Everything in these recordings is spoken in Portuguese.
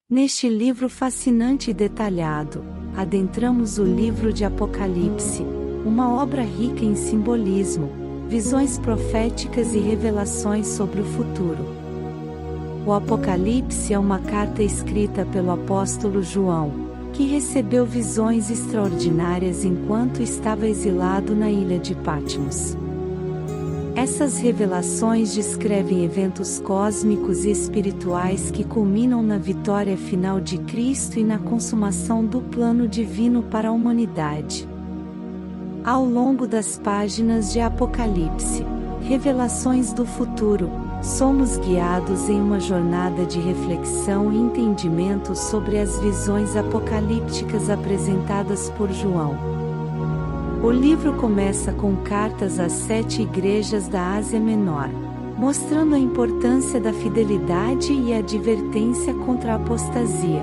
Neste livro fascinante e detalhado, adentramos o livro de Apocalipse, uma obra rica em simbolismo, visões proféticas e revelações sobre o futuro. O Apocalipse é uma carta escrita pelo apóstolo João, que recebeu visões extraordinárias enquanto estava exilado na ilha de Patmos. Essas revelações descrevem eventos cósmicos e espirituais que culminam na vitória final de Cristo e na consumação do plano divino para a humanidade. Ao longo das páginas de Apocalipse, revelações do futuro, somos guiados em uma jornada de reflexão e entendimento sobre as visões apocalípticas apresentadas por João. O livro começa com cartas às 7 igrejas da Ásia Menor, mostrando a importância da fidelidade e a advertência contra a apostasia.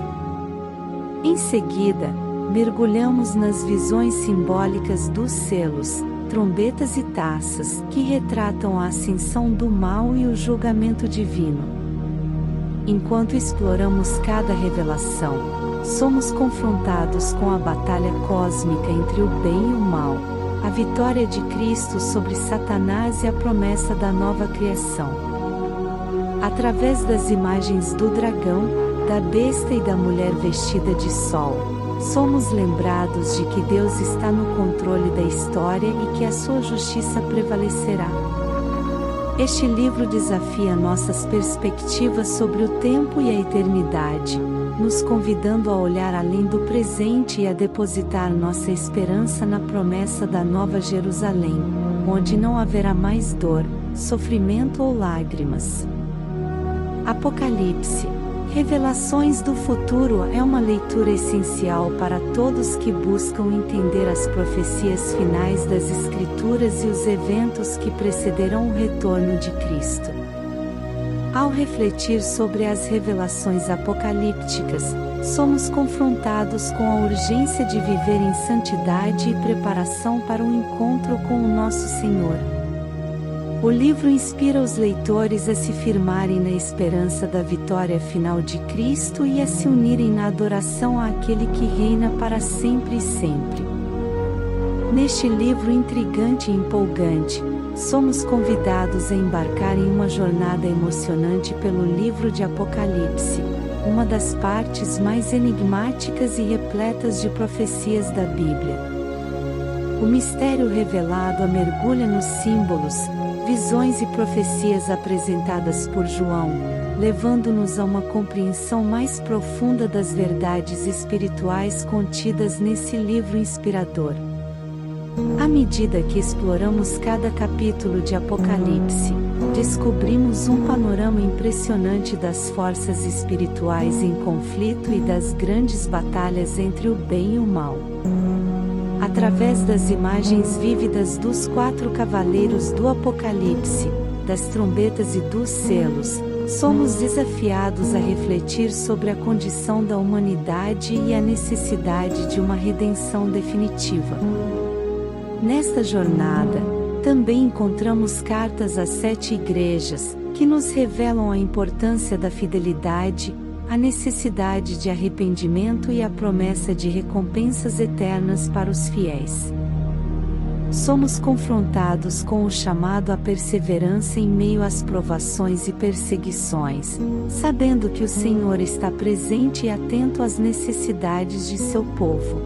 Em seguida, mergulhamos nas visões simbólicas dos selos, trombetas e taças, que retratam a ascensão do mal e o julgamento divino. Enquanto exploramos cada revelação, somos confrontados com a batalha cósmica entre o bem e o mal, a vitória de Cristo sobre Satanás e a promessa da nova criação. Através das imagens do dragão, da besta e da mulher vestida de sol, somos lembrados de que Deus está no controle da história e que a sua justiça prevalecerá. Este livro desafia nossas perspectivas sobre o tempo e a eternidade, nos convidando a olhar além do presente e a depositar nossa esperança na promessa da Nova Jerusalém, onde não haverá mais dor, sofrimento ou lágrimas. Apocalipse, Revelações do Futuro é uma leitura essencial para todos que buscam entender as profecias finais das Escrituras e os eventos que precederão o retorno de Cristo. Ao refletir sobre as revelações apocalípticas, somos confrontados com a urgência de viver em santidade e preparação para um encontro com o nosso Senhor. O livro inspira os leitores a se firmarem na esperança da vitória final de Cristo e a se unirem na adoração àquele que reina para sempre e sempre. Neste livro intrigante e empolgante, somos convidados a embarcar em uma jornada emocionante pelo livro de Apocalipse, uma das partes mais enigmáticas e repletas de profecias da Bíblia. O mistério revelado mergulha nos símbolos, visões e profecias apresentadas por João, levando-nos a uma compreensão mais profunda das verdades espirituais contidas nesse livro inspirador. À medida que exploramos cada capítulo de Apocalipse, descobrimos um panorama impressionante das forças espirituais em conflito e das grandes batalhas entre o bem e o mal. Através das imagens vívidas dos 4 cavaleiros do Apocalipse, das trombetas e dos selos, somos desafiados a refletir sobre a condição da humanidade e a necessidade de uma redenção definitiva. Nesta jornada, também encontramos cartas às 7 igrejas, que nos revelam a importância da fidelidade, a necessidade de arrependimento e a promessa de recompensas eternas para os fiéis. Somos confrontados com o chamado à perseverança em meio às provações e perseguições, sabendo que o Senhor está presente e atento às necessidades de seu povo.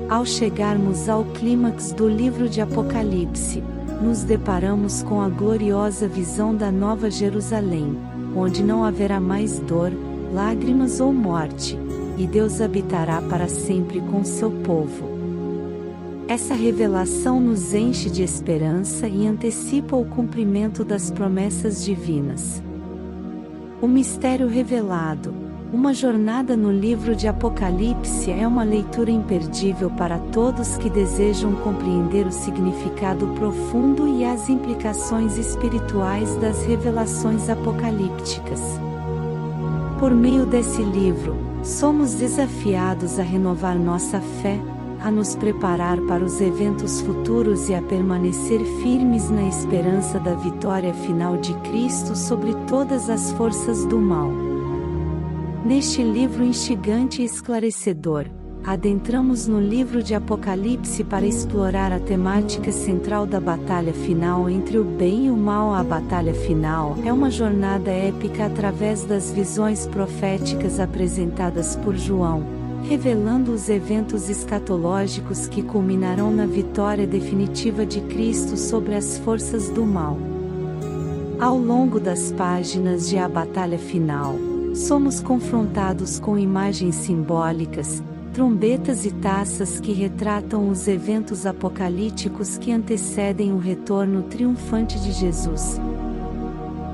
Ao chegarmos ao clímax do livro de Apocalipse, nos deparamos com a gloriosa visão da Nova Jerusalém, onde não haverá mais dor, lágrimas ou morte, e Deus habitará para sempre com seu povo. Essa revelação nos enche de esperança e antecipa o cumprimento das promessas divinas. O mistério revelado, uma jornada no livro de Apocalipse é uma leitura imperdível para todos que desejam compreender o significado profundo e as implicações espirituais das revelações apocalípticas. Por meio desse livro, somos desafiados a renovar nossa fé, a nos preparar para os eventos futuros e a permanecer firmes na esperança da vitória final de Cristo sobre todas as forças do mal. Neste livro instigante e esclarecedor, adentramos no livro de Apocalipse para explorar a temática central da batalha final entre o bem e o mal. A batalha final é uma jornada épica através das visões proféticas apresentadas por João, revelando os eventos escatológicos que culminarão na vitória definitiva de Cristo sobre as forças do mal. Ao longo das páginas de A Batalha Final, somos confrontados com imagens simbólicas, trombetas e taças que retratam os eventos apocalípticos que antecedem o retorno triunfante de Jesus.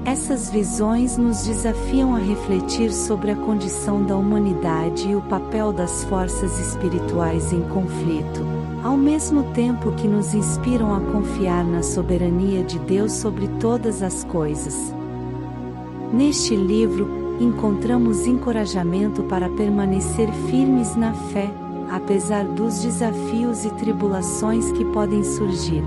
Essas visões nos desafiam a refletir sobre a condição da humanidade e o papel das forças espirituais em conflito, ao mesmo tempo que nos inspiram a confiar na soberania de Deus sobre todas as coisas. Neste livro, encontramos encorajamento para permanecer firmes na fé, apesar dos desafios e tribulações que podem surgir.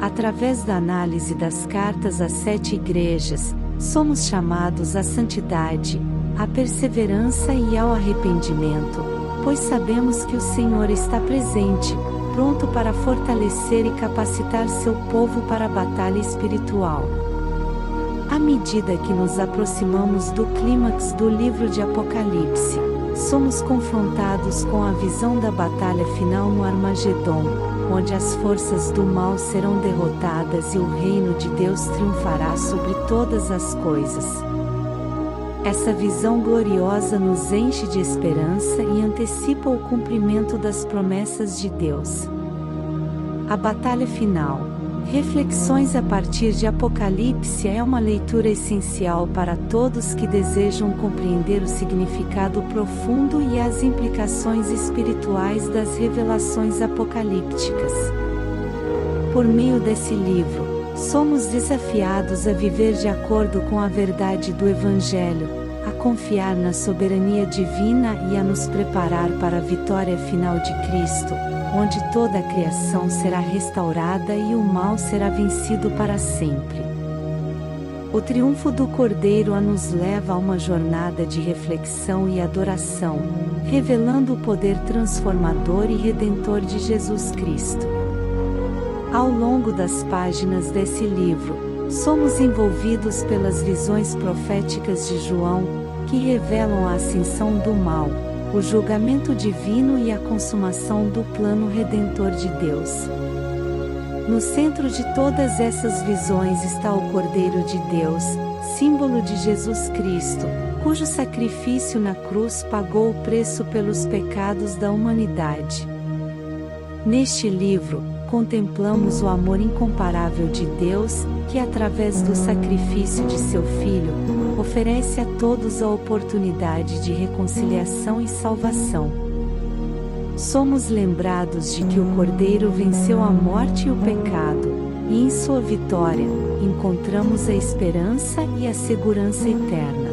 Através da análise das cartas às 7 igrejas, somos chamados à santidade, à perseverança e ao arrependimento, pois sabemos que o Senhor está presente, pronto para fortalecer e capacitar seu povo para a batalha espiritual. À medida que nos aproximamos do clímax do livro de Apocalipse, somos confrontados com a visão da batalha final no Armagedon, onde as forças do mal serão derrotadas e o reino de Deus triunfará sobre todas as coisas. Essa visão gloriosa nos enche de esperança e antecipa o cumprimento das promessas de Deus. A batalha final. Reflexões a partir de Apocalipse é uma leitura essencial para todos que desejam compreender o significado profundo e as implicações espirituais das revelações apocalípticas. Por meio desse livro, somos desafiados a viver de acordo com a verdade do Evangelho, a confiar na soberania divina e a nos preparar para a vitória final de Cristo, onde toda a criação será restaurada e o mal será vencido para sempre. O triunfo do Cordeiro nos leva a uma jornada de reflexão e adoração, revelando o poder transformador e redentor de Jesus Cristo. Ao longo das páginas desse livro, somos envolvidos pelas visões proféticas de João, que revelam a ascensão do mal, o julgamento divino e a consumação do plano redentor de Deus. No centro de todas essas visões está o Cordeiro de Deus, símbolo de Jesus Cristo, cujo sacrifício na cruz pagou o preço pelos pecados da humanidade. Neste livro, contemplamos o amor incomparável de Deus, que através do sacrifício de seu Filho, oferece a todos a oportunidade de reconciliação e salvação. Somos lembrados de que o Cordeiro venceu a morte e o pecado, e em sua vitória, encontramos a esperança e a segurança eterna.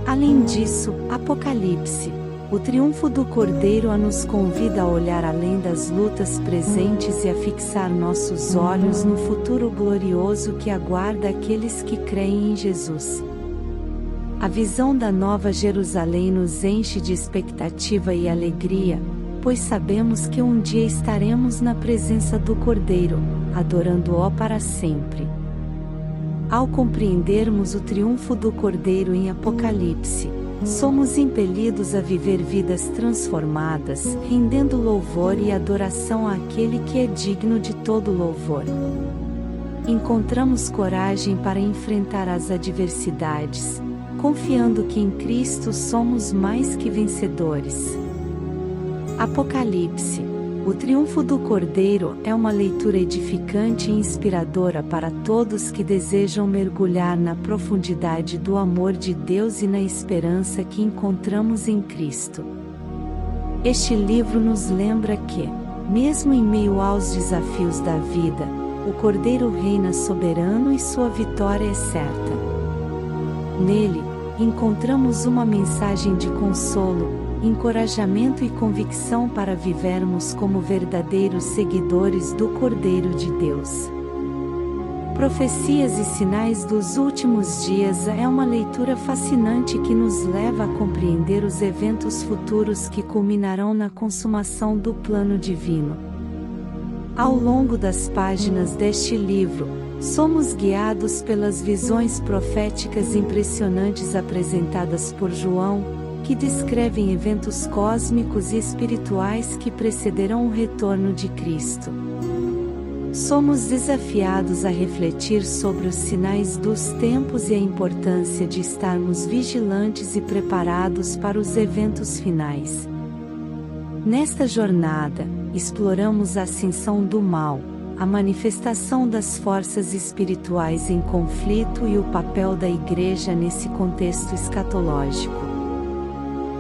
Além disso, Apocalipse, o triunfo do Cordeiro nos convida a olhar além das lutas presentes e a fixar nossos olhos no futuro glorioso que aguarda aqueles que creem em Jesus. A visão da Nova Jerusalém nos enche de expectativa e alegria, pois sabemos que um dia estaremos na presença do Cordeiro, adorando-o para sempre. Ao compreendermos o triunfo do Cordeiro em Apocalipse, somos impelidos a viver vidas transformadas, rendendo louvor e adoração àquele que é digno de todo louvor. Encontramos coragem para enfrentar as adversidades, confiando que em Cristo somos mais que vencedores. Apocalipse, o triunfo do Cordeiro é uma leitura edificante e inspiradora para todos que desejam mergulhar na profundidade do amor de Deus e na esperança que encontramos em Cristo. Este livro nos lembra que, mesmo em meio aos desafios da vida, o Cordeiro reina soberano e sua vitória é certa. Nele, encontramos uma mensagem de consolo, encorajamento e convicção para vivermos como verdadeiros seguidores do Cordeiro de Deus. Profecias e Sinais dos Últimos Dias é uma leitura fascinante que nos leva a compreender os eventos futuros que culminarão na consumação do plano divino. Ao longo das páginas deste livro, somos guiados pelas visões proféticas impressionantes apresentadas por João, que descrevem eventos cósmicos e espirituais que precederão o retorno de Cristo. Somos desafiados a refletir sobre os sinais dos tempos e a importância de estarmos vigilantes e preparados para os eventos finais. Nesta jornada, exploramos a ascensão do mal, a manifestação das forças espirituais em conflito e o papel da Igreja nesse contexto escatológico.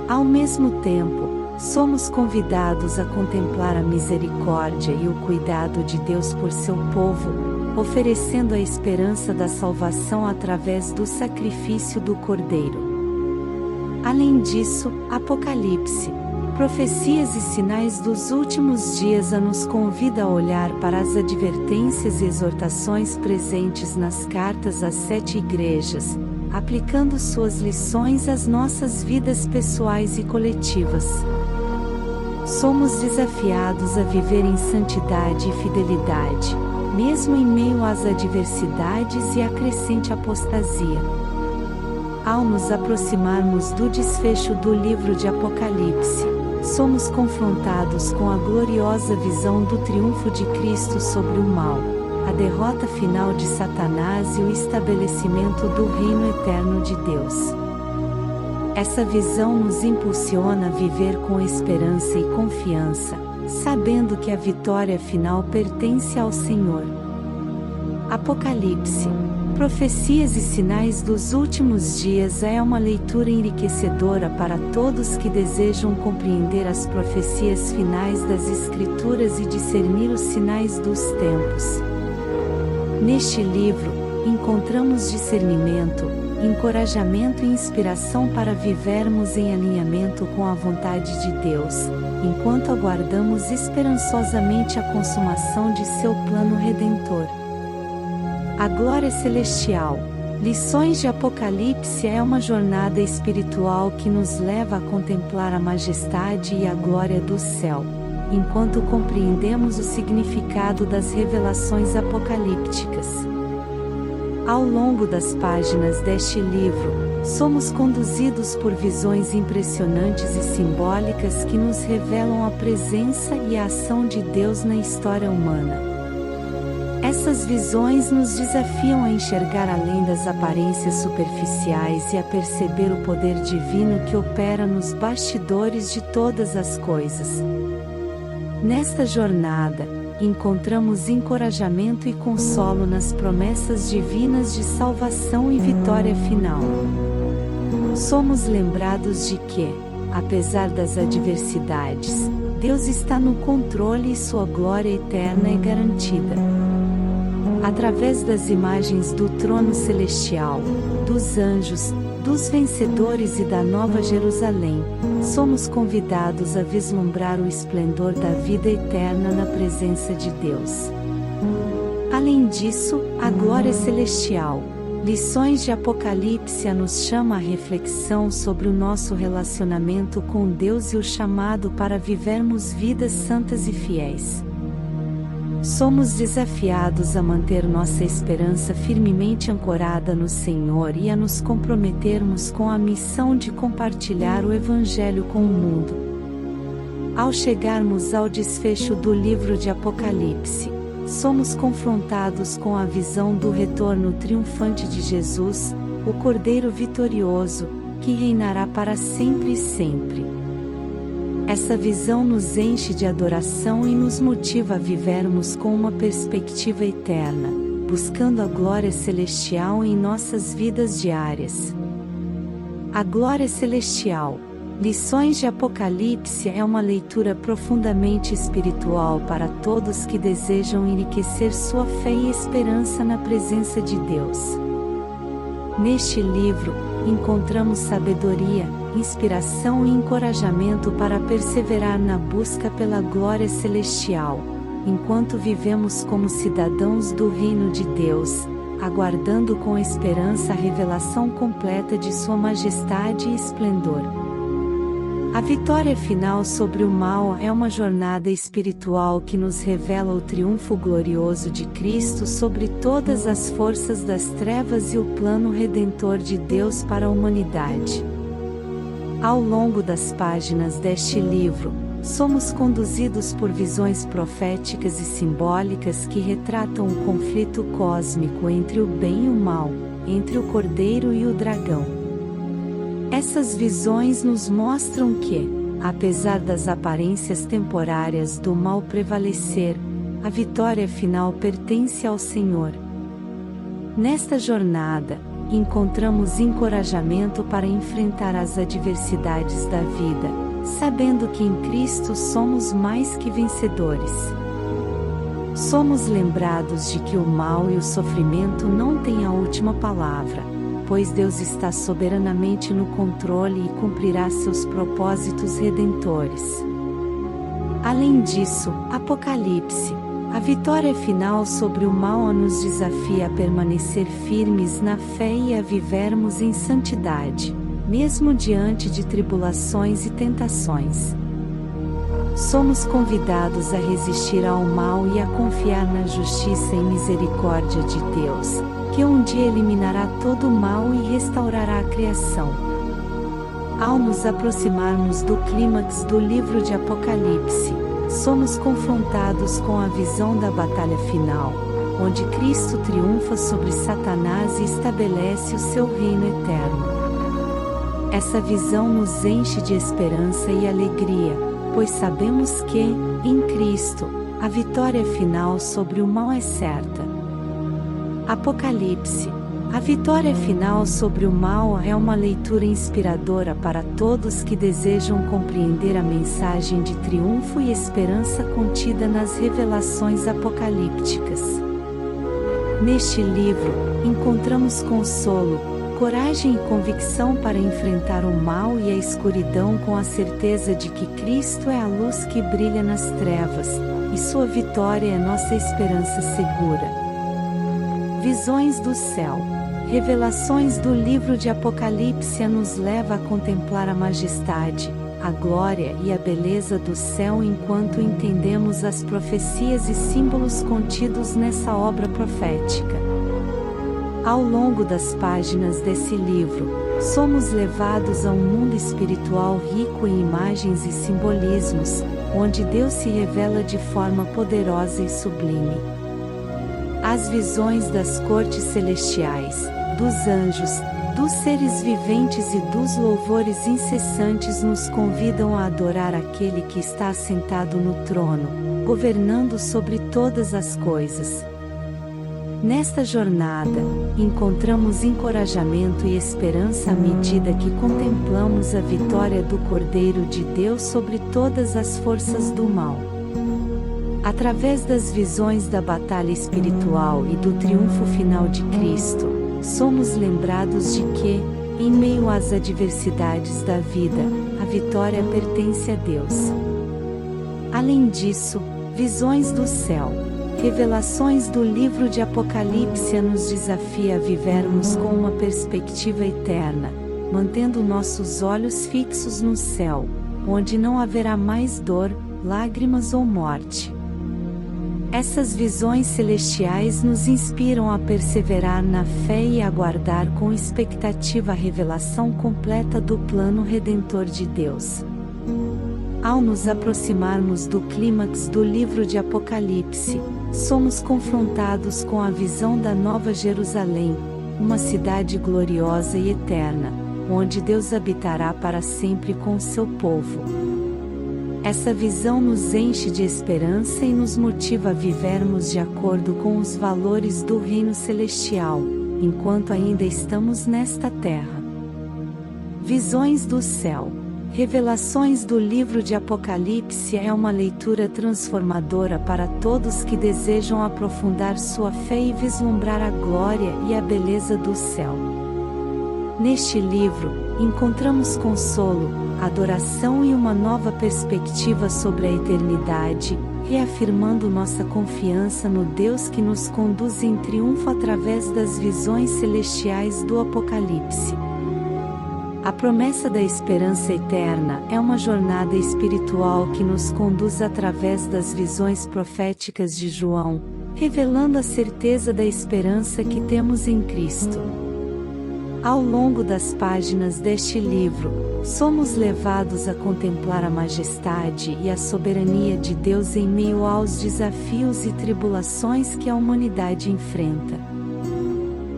Ao mesmo tempo, somos convidados a contemplar a misericórdia e o cuidado de Deus por seu povo, oferecendo a esperança da salvação através do sacrifício do Cordeiro. Além disso, Apocalipse, Profecias e Sinais dos Últimos Dias nos convida a olhar para as advertências e exortações presentes nas cartas às 7 igrejas, aplicando suas lições às nossas vidas pessoais e coletivas. Somos desafiados a viver em santidade e fidelidade, mesmo em meio às adversidades e à crescente apostasia. Ao nos aproximarmos do desfecho do livro de Apocalipse, somos confrontados com a gloriosa visão do triunfo de Cristo sobre o mal, a derrota final de Satanás e o estabelecimento do reino eterno de Deus. Essa visão nos impulsiona a viver com esperança e confiança, sabendo que a vitória final pertence ao Senhor. Apocalipse, Profecias e Sinais dos Últimos Dias é uma leitura enriquecedora para todos que desejam compreender as profecias finais das Escrituras e discernir os sinais dos tempos. Neste livro, encontramos discernimento, encorajamento e inspiração para vivermos em alinhamento com a vontade de Deus, enquanto aguardamos esperançosamente a consumação de seu plano redentor. A glória celestial. Lições de Apocalipse é uma jornada espiritual que nos leva a contemplar a majestade e a glória do céu, enquanto compreendemos o significado das revelações apocalípticas. Ao longo das páginas deste livro, somos conduzidos por visões impressionantes e simbólicas que nos revelam a presença e a ação de Deus na história humana. Essas visões nos desafiam a enxergar além das aparências superficiais e a perceber o poder divino que opera nos bastidores de todas as coisas. Nesta jornada, encontramos encorajamento e consolo nas promessas divinas de salvação e vitória final. Somos lembrados de que, apesar das adversidades, Deus está no controle e sua glória eterna é garantida. Através das imagens do trono celestial, dos anjos, dos vencedores e da Nova Jerusalém, somos convidados a vislumbrar o esplendor da vida eterna na presença de Deus. Além disso, a glória celestial. Lições de Apocalipse nos chama à reflexão sobre o nosso relacionamento com Deus e o chamado para vivermos vidas santas e fiéis. Somos desafiados a manter nossa esperança firmemente ancorada no Senhor e a nos comprometermos com a missão de compartilhar o Evangelho com o mundo. Ao chegarmos ao desfecho do livro de Apocalipse, somos confrontados com a visão do retorno triunfante de Jesus, o Cordeiro vitorioso, que reinará para sempre e sempre. Essa visão nos enche de adoração e nos motiva a vivermos com uma perspectiva eterna, buscando a glória celestial em nossas vidas diárias. A glória celestial. Lições de Apocalipse é uma leitura profundamente espiritual para todos que desejam enriquecer sua fé e esperança na presença de Deus. Neste livro, encontramos sabedoria, inspiração e encorajamento para perseverar na busca pela glória celestial, enquanto vivemos como cidadãos do reino de Deus, aguardando com esperança a revelação completa de Sua majestade e esplendor. A vitória final sobre o mal é uma jornada espiritual que nos revela o triunfo glorioso de Cristo sobre todas as forças das trevas e o plano redentor de Deus para a humanidade. Ao longo das páginas deste livro, somos conduzidos por visões proféticas e simbólicas que retratam o conflito cósmico entre o bem e o mal, entre o Cordeiro e o dragão. Essas visões nos mostram que, apesar das aparências temporárias do mal prevalecer, a vitória final pertence ao Senhor. Nesta jornada, encontramos encorajamento para enfrentar as adversidades da vida, sabendo que em Cristo somos mais que vencedores. Somos lembrados de que o mal e o sofrimento não têm a última palavra, pois Deus está soberanamente no controle e cumprirá seus propósitos redentores. Além disso, Apocalipse, a vitória final sobre o mal, nos desafia a permanecer firmes na fé e a vivermos em santidade, mesmo diante de tribulações e tentações. Somos convidados a resistir ao mal e a confiar na justiça e misericórdia de Deus, que um dia eliminará todo o mal e restaurará a criação. Ao nos aproximarmos do clímax do livro de Apocalipse, somos confrontados com a visão da batalha final, onde Cristo triunfa sobre Satanás e estabelece o seu reino eterno. Essa visão nos enche de esperança e alegria, pois sabemos que, em Cristo, a vitória final sobre o mal é certa. Apocalipse, a vitória final sobre o mal é uma leitura inspiradora para todos que desejam compreender a mensagem de triunfo e esperança contida nas revelações apocalípticas. Neste livro, encontramos consolo, coragem e convicção para enfrentar o mal e a escuridão com a certeza de que Cristo é a luz que brilha nas trevas, e sua vitória é nossa esperança segura. Visões do céu. Revelações do livro de Apocalipse nos leva a contemplar a majestade, a glória e a beleza do céu enquanto entendemos as profecias e símbolos contidos nessa obra profética. Ao longo das páginas desse livro, somos levados a um mundo espiritual rico em imagens e simbolismos, onde Deus se revela de forma poderosa e sublime. As visões das cortes celestiais, dos anjos, dos seres viventes e dos louvores incessantes nos convidam a adorar aquele que está assentado no trono, governando sobre todas as coisas. Nesta jornada, encontramos encorajamento e esperança à medida que contemplamos a vitória do Cordeiro de Deus sobre todas as forças do mal. Através das visões da batalha espiritual e do triunfo final de Cristo, somos lembrados de que, em meio às adversidades da vida, a vitória pertence a Deus. Além disso, visões do céu. Revelações do livro de Apocalipse nos desafia a vivermos com uma perspectiva eterna, mantendo nossos olhos fixos no céu, onde não haverá mais dor, lágrimas ou morte. Essas visões celestiais nos inspiram a perseverar na fé e aguardar com expectativa a revelação completa do plano redentor de Deus. Ao nos aproximarmos do clímax do livro de Apocalipse, somos confrontados com a visão da Nova Jerusalém, uma cidade gloriosa e eterna, onde Deus habitará para sempre com seu povo. Essa visão nos enche de esperança e nos motiva a vivermos de acordo com os valores do reino celestial, enquanto ainda estamos nesta terra. Visões do céu. Revelações do livro de Apocalipse é uma leitura transformadora para todos que desejam aprofundar sua fé e vislumbrar a glória e a beleza do céu. Neste livro, encontramos consolo, adoração e uma nova perspectiva sobre a eternidade, reafirmando nossa confiança no Deus que nos conduz em triunfo através das visões celestiais do Apocalipse. A promessa da esperança eterna é uma jornada espiritual que nos conduz através das visões proféticas de João, revelando a certeza da esperança que temos em Cristo. Ao longo das páginas deste livro, somos levados a contemplar a majestade e a soberania de Deus em meio aos desafios e tribulações que a humanidade enfrenta.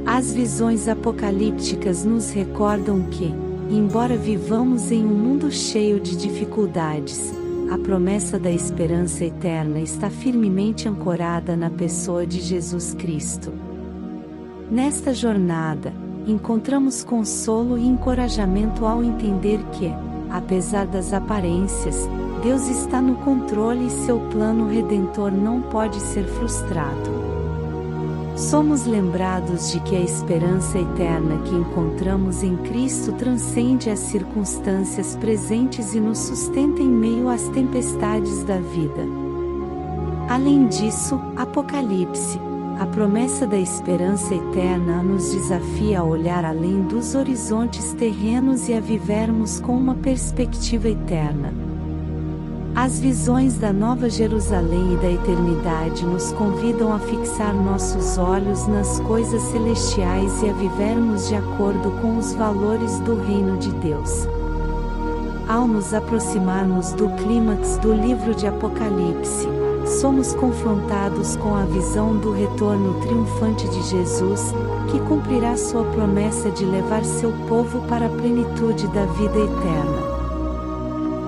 As visões apocalípticas nos recordam que, embora vivamos em um mundo cheio de dificuldades, a promessa da esperança eterna está firmemente ancorada na pessoa de Jesus Cristo. Nesta jornada, encontramos consolo e encorajamento ao entender que, apesar das aparências, Deus está no controle e seu plano redentor não pode ser frustrado. Somos lembrados de que a esperança eterna que encontramos em Cristo transcende as circunstâncias presentes e nos sustenta em meio às tempestades da vida. Além disso, Apocalipse, a promessa da esperança eterna, nos desafia a olhar além dos horizontes terrenos e a vivermos com uma perspectiva eterna. As visões da Nova Jerusalém e da eternidade nos convidam a fixar nossos olhos nas coisas celestiais e a vivermos de acordo com os valores do Reino de Deus. Ao nos aproximarmos do clímax do livro de Apocalipse, somos confrontados com a visão do retorno triunfante de Jesus, que cumprirá sua promessa de levar seu povo para a plenitude da vida eterna.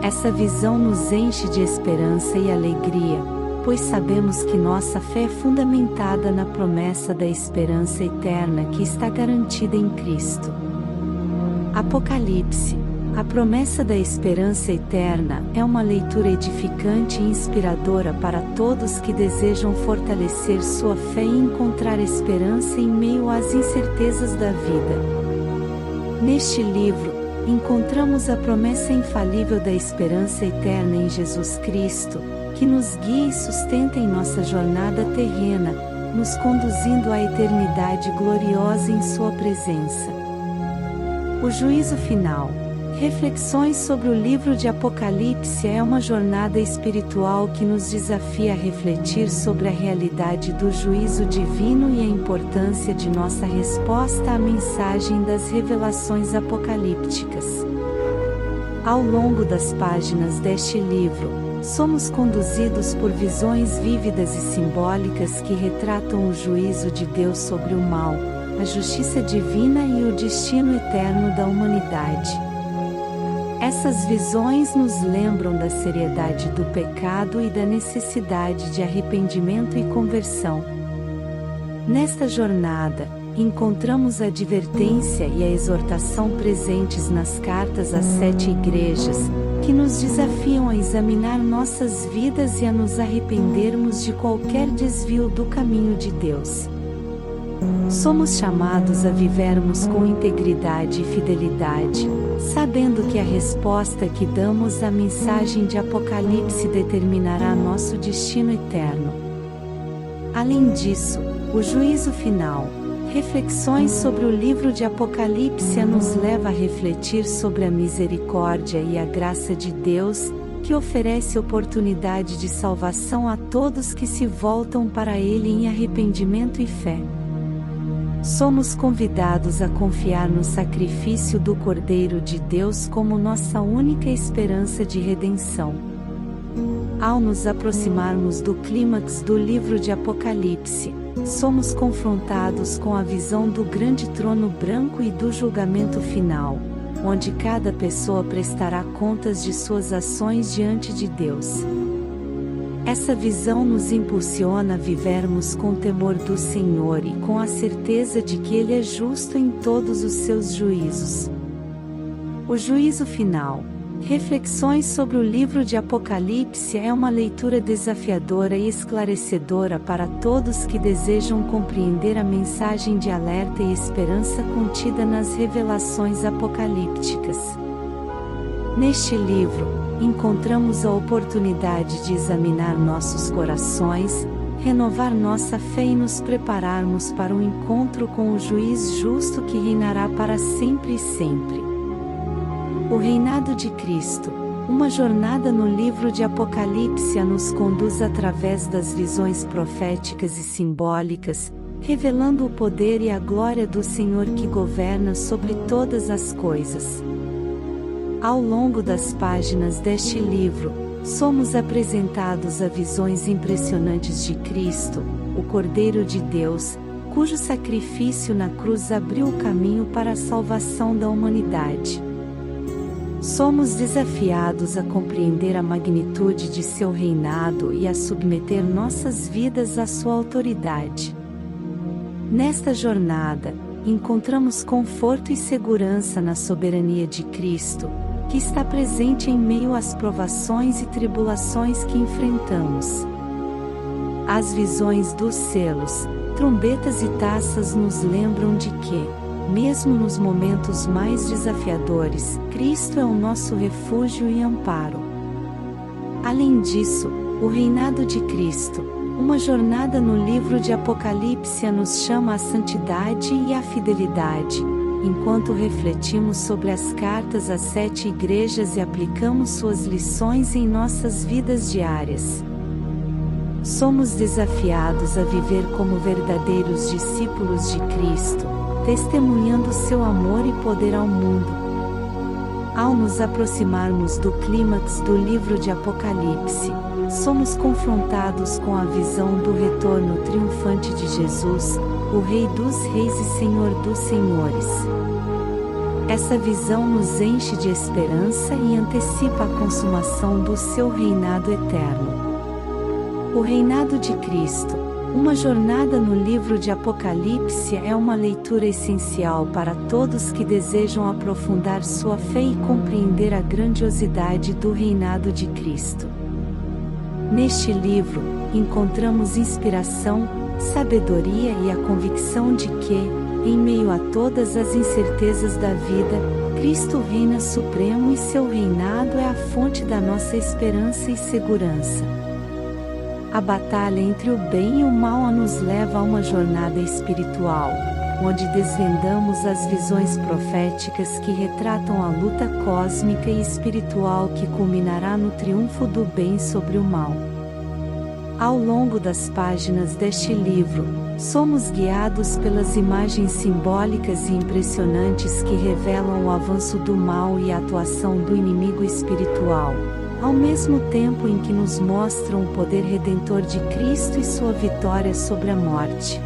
Essa visão nos enche de esperança e alegria, pois sabemos que nossa fé é fundamentada na promessa da esperança eterna que está garantida em Cristo. Apocalipse, a promessa da esperança eterna, é uma leitura edificante e inspiradora para todos que desejam fortalecer sua fé e encontrar esperança em meio às incertezas da vida. Neste livro, encontramos a promessa infalível da esperança eterna em Jesus Cristo, que nos guia e sustenta em nossa jornada terrena, nos conduzindo à eternidade gloriosa em sua presença. O juízo final. Reflexões sobre o livro de Apocalipse é uma jornada espiritual que nos desafia a refletir sobre a realidade do juízo divino e a importância de nossa resposta à mensagem das revelações apocalípticas. Ao longo das páginas deste livro, somos conduzidos por visões vívidas e simbólicas que retratam o juízo de Deus sobre o mal, a justiça divina e o destino eterno da humanidade. Essas visões nos lembram da seriedade do pecado e da necessidade de arrependimento e conversão. Nesta jornada, encontramos a advertência e a exortação presentes nas cartas às 7 igrejas, que nos desafiam a examinar nossas vidas e a nos arrependermos de qualquer desvio do caminho de Deus. Somos chamados a vivermos com integridade e fidelidade, sabendo que a resposta que damos à mensagem de Apocalipse determinará nosso destino eterno. Além disso, o juízo final. Reflexões sobre o livro de Apocalipse nos leva a refletir sobre a misericórdia e a graça de Deus, que oferece oportunidade de salvação a todos que se voltam para Ele em arrependimento e fé. Somos convidados a confiar no sacrifício do Cordeiro de Deus como nossa única esperança de redenção. Ao nos aproximarmos do clímax do livro de Apocalipse, somos confrontados com a visão do grande trono branco e do julgamento final, onde cada pessoa prestará contas de suas ações diante de Deus. Essa visão nos impulsiona a vivermos com temor do Senhor e com a certeza de que Ele é justo em todos os seus juízos. O juízo final. Reflexões sobre o livro de Apocalipse é uma leitura desafiadora e esclarecedora para todos que desejam compreender a mensagem de alerta e esperança contida nas revelações apocalípticas. Neste livro, encontramos a oportunidade de examinar nossos corações, renovar nossa fé e nos prepararmos para o encontro com o juiz justo que reinará para sempre e sempre. O reinado de Cristo. Uma jornada no livro de Apocalipse nos conduz através das visões proféticas e simbólicas, revelando o poder e a glória do Senhor que governa sobre todas as coisas. Ao longo das páginas deste livro, somos apresentados a visões impressionantes de Cristo, o Cordeiro de Deus, cujo sacrifício na cruz abriu o caminho para a salvação da humanidade. Somos desafiados a compreender a magnitude de seu reinado e a submeter nossas vidas à sua autoridade. Nesta jornada, encontramos conforto e segurança na soberania de Cristo, que está presente em meio às provações e tribulações que enfrentamos. As visões dos selos, trombetas e taças nos lembram de que, mesmo nos momentos mais desafiadores, Cristo é o nosso refúgio e amparo. Além disso, o reinado de Cristo, uma jornada no livro de Apocalipse nos chama à santidade e à fidelidade, enquanto refletimos sobre as cartas às 7 igrejas e aplicamos suas lições em nossas vidas diárias. Somos desafiados a viver como verdadeiros discípulos de Cristo, testemunhando seu amor e poder ao mundo. Ao nos aproximarmos do clímax do livro de Apocalipse, somos confrontados com a visão do retorno triunfante de Jesus, o Rei dos Reis e Senhor dos Senhores. Essa visão nos enche de esperança e antecipa a consumação do seu reinado eterno. O reinado de Cristo. Uma jornada no livro de Apocalipse é uma leitura essencial para todos que desejam aprofundar sua fé e compreender a grandiosidade do reinado de Cristo. Neste livro, encontramos inspiração, sabedoria e a convicção de que, em meio a todas as incertezas da vida, Cristo reina supremo e seu reinado é a fonte da nossa esperança e segurança. A batalha entre o bem e o mal nos leva a uma jornada espiritual, onde desvendamos as visões proféticas que retratam a luta cósmica e espiritual que culminará no triunfo do bem sobre o mal. Ao longo das páginas deste livro, somos guiados pelas imagens simbólicas e impressionantes que revelam o avanço do mal e a atuação do inimigo espiritual, ao mesmo tempo em que nos mostram o poder redentor de Cristo e sua vitória sobre a morte.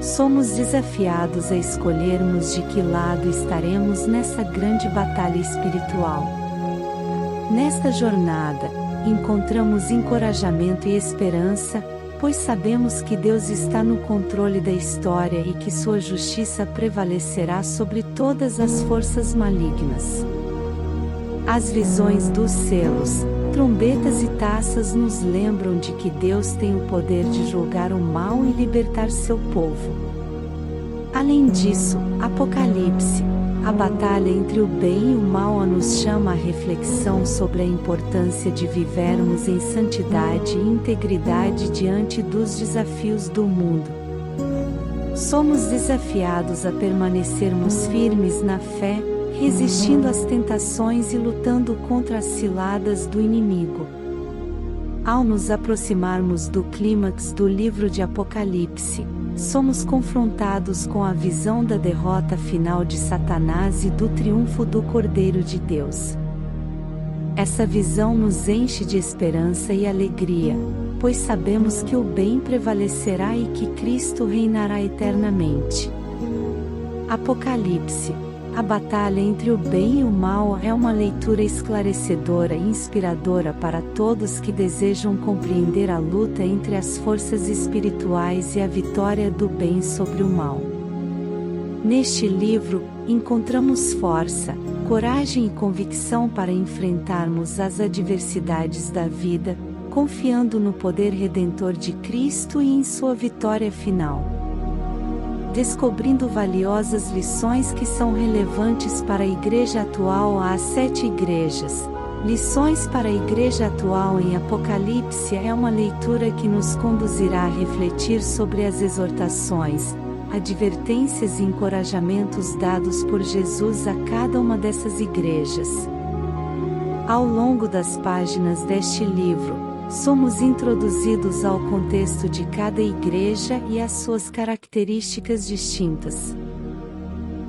Somos desafiados a escolhermos de que lado estaremos nessa grande batalha espiritual. Nesta jornada, encontramos encorajamento e esperança, pois sabemos que Deus está no controle da história e que sua justiça prevalecerá sobre todas as forças malignas. As visões dos selos, trombetas e taças nos lembram de que Deus tem o poder de julgar o mal e libertar seu povo. Além disso, Apocalipse, a batalha entre o bem e o mal nos chama à reflexão sobre a importância de vivermos em santidade e integridade diante dos desafios do mundo. Somos desafiados a permanecermos firmes na fé, resistindo às tentações e lutando contra as ciladas do inimigo. Ao nos aproximarmos do clímax do livro de Apocalipse, somos confrontados com a visão da derrota final de Satanás e do triunfo do Cordeiro de Deus. Essa visão nos enche de esperança e alegria, pois sabemos que o bem prevalecerá e que Cristo reinará eternamente. Apocalipse, a batalha entre o bem e o mal é uma leitura esclarecedora e inspiradora para todos que desejam compreender a luta entre as forças espirituais e a vitória do bem sobre o mal. Neste livro, encontramos força, coragem e convicção para enfrentarmos as adversidades da vida, confiando no poder redentor de Cristo e em sua vitória final. Descobrindo valiosas lições que são relevantes para a igreja atual às 7 igrejas, Lições para a Igreja Atual em Apocalipse é uma leitura que nos conduzirá a refletir sobre as exortações, advertências e encorajamentos dados por Jesus a cada uma dessas igrejas. Ao longo das páginas deste livro, somos introduzidos ao contexto de cada igreja e às suas características distintas.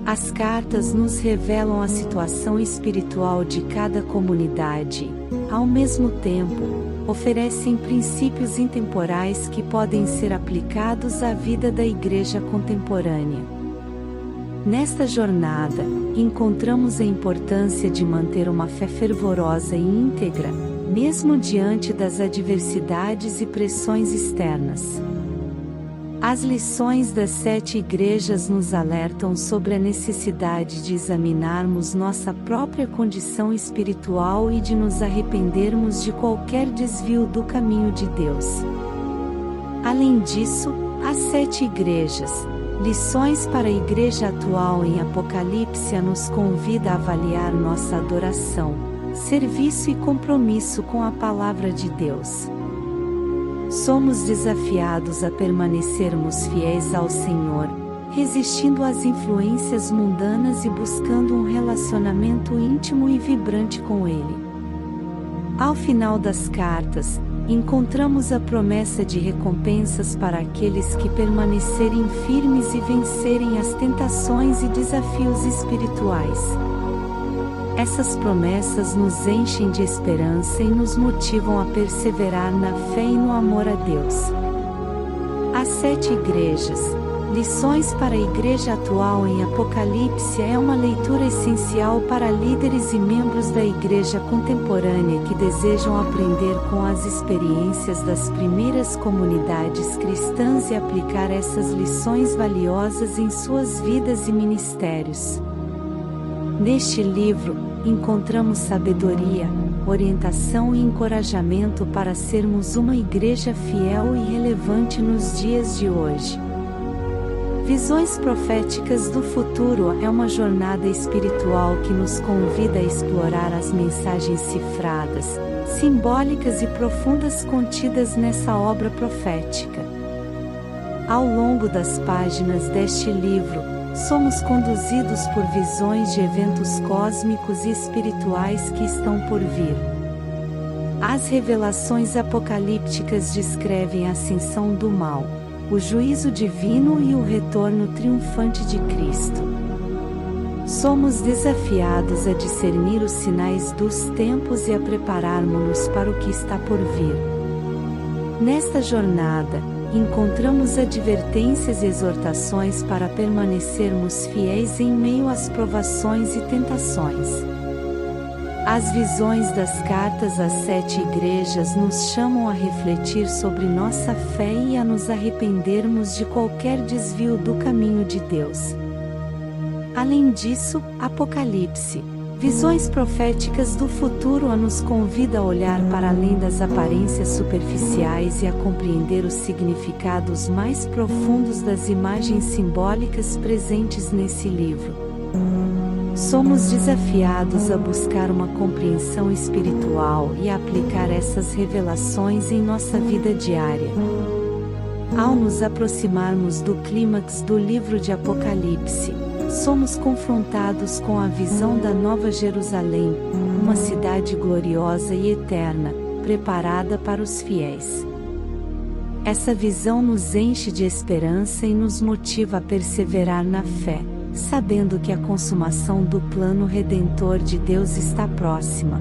As cartas nos revelam a situação espiritual de cada comunidade, ao mesmo tempo, oferecem princípios intemporais que podem ser aplicados à vida da igreja contemporânea. Nesta jornada, encontramos a importância de manter uma fé fervorosa e íntegra, mesmo diante das adversidades e pressões externas. As lições das 7 igrejas nos alertam sobre a necessidade de examinarmos nossa própria condição espiritual e de nos arrependermos de qualquer desvio do caminho de Deus. Além disso, as 7 igrejas, lições para a igreja atual em Apocalipse nos convida a avaliar nossa adoração, serviço e compromisso com a palavra de Deus. Somos desafiados a permanecermos fiéis ao Senhor, resistindo às influências mundanas e buscando um relacionamento íntimo e vibrante com Ele. Ao final das cartas, encontramos a promessa de recompensas para aqueles que permanecerem firmes e vencerem as tentações e desafios espirituais. Essas promessas nos enchem de esperança e nos motivam a perseverar na fé e no amor a Deus. As 7 igrejas, lições para a igreja atual em Apocalipse é uma leitura essencial para líderes e membros da igreja contemporânea que desejam aprender com as experiências das primeiras comunidades cristãs e aplicar essas lições valiosas em suas vidas e ministérios. Neste livro, encontramos sabedoria, orientação e encorajamento para sermos uma igreja fiel e relevante nos dias de hoje. Visões Proféticas do Futuro é uma jornada espiritual que nos convida a explorar as mensagens cifradas, simbólicas e profundas contidas nessa obra profética. Ao longo das páginas deste livro, somos conduzidos por visões de eventos cósmicos e espirituais que estão por vir. As revelações apocalípticas descrevem a ascensão do mal, o juízo divino e o retorno triunfante de Cristo. Somos desafiados a discernir os sinais dos tempos e a prepararmos-nos para o que está por vir. Nesta jornada, encontramos advertências e exortações para permanecermos fiéis em meio às provações e tentações. As visões das cartas às 7 igrejas nos chamam a refletir sobre nossa fé e a nos arrependermos de qualquer desvio do caminho de Deus. Além disso, Apocalipse, Visões Proféticas do Futuro nos convida a olhar para além das aparências superficiais e a compreender os significados mais profundos das imagens simbólicas presentes nesse livro. Somos desafiados a buscar uma compreensão espiritual e a aplicar essas revelações em nossa vida diária. Ao nos aproximarmos do clímax do livro de Apocalipse, somos confrontados com a visão da Nova Jerusalém, uma cidade gloriosa e eterna, preparada para os fiéis. Essa visão nos enche de esperança e nos motiva a perseverar na fé, sabendo que a consumação do plano redentor de Deus está próxima.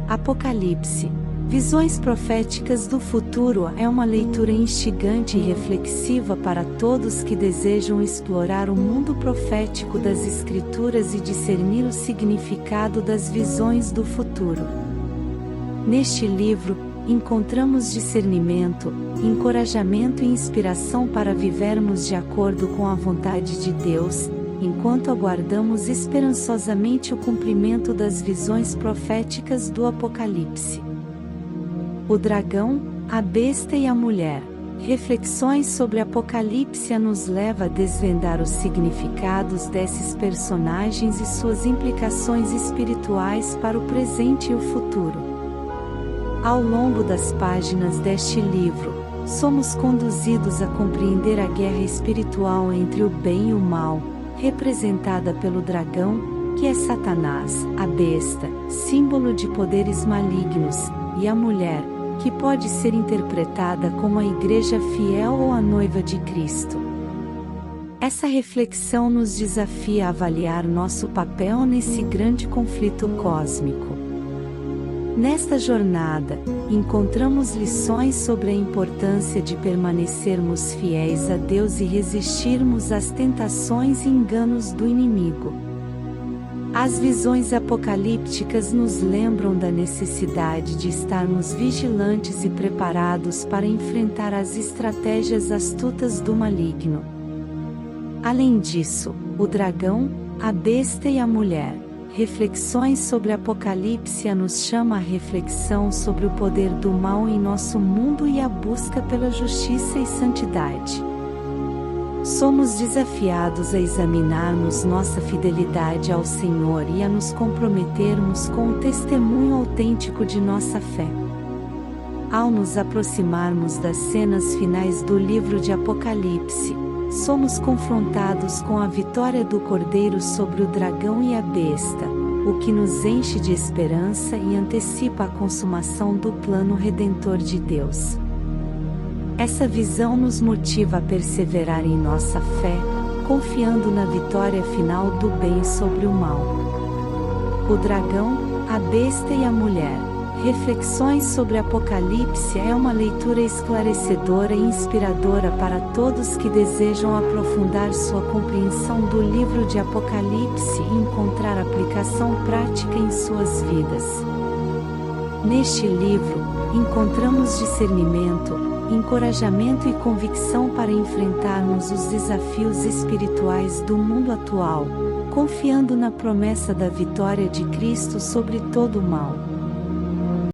Apocalipse, Visões Proféticas do Futuro é uma leitura instigante e reflexiva para todos que desejam explorar o mundo profético das Escrituras e discernir o significado das visões do futuro. Neste livro, encontramos discernimento, encorajamento e inspiração para vivermos de acordo com a vontade de Deus, enquanto aguardamos esperançosamente o cumprimento das visões proféticas do Apocalipse. O dragão, a besta e a mulher. Reflexões sobre Apocalipse nos leva a desvendar os significados desses personagens e suas implicações espirituais para o presente e o futuro. Ao longo das páginas deste livro, somos conduzidos a compreender a guerra espiritual entre o bem e o mal, representada pelo dragão, que é Satanás, a besta, símbolo de poderes malignos, e a mulher, que pode ser interpretada como a Igreja fiel ou a noiva de Cristo. Essa reflexão nos desafia a avaliar nosso papel nesse grande conflito cósmico. Nesta jornada, encontramos lições sobre a importância de permanecermos fiéis a Deus e resistirmos às tentações e enganos do inimigo. As visões apocalípticas nos lembram da necessidade de estarmos vigilantes e preparados para enfrentar as estratégias astutas do maligno. Além disso, o dragão, a besta e a mulher. Reflexões sobre Apocalipse nos chama a reflexão sobre o poder do mal em nosso mundo e a busca pela justiça e santidade. Somos desafiados a examinarmos nossa fidelidade ao Senhor e a nos comprometermos com o testemunho autêntico de nossa fé. Ao nos aproximarmos das cenas finais do livro de Apocalipse, somos confrontados com a vitória do Cordeiro sobre o dragão e a besta, o que nos enche de esperança e antecipa a consumação do plano redentor de Deus. Essa visão nos motiva a perseverar em nossa fé, confiando na vitória final do bem sobre o mal. O dragão, a besta e a mulher. Reflexões sobre Apocalipse é uma leitura esclarecedora e inspiradora para todos que desejam aprofundar sua compreensão do livro de Apocalipse e encontrar aplicação prática em suas vidas. Neste livro, encontramos discernimento, encorajamento e convicção para enfrentarmos os desafios espirituais do mundo atual, confiando na promessa da vitória de Cristo sobre todo o mal.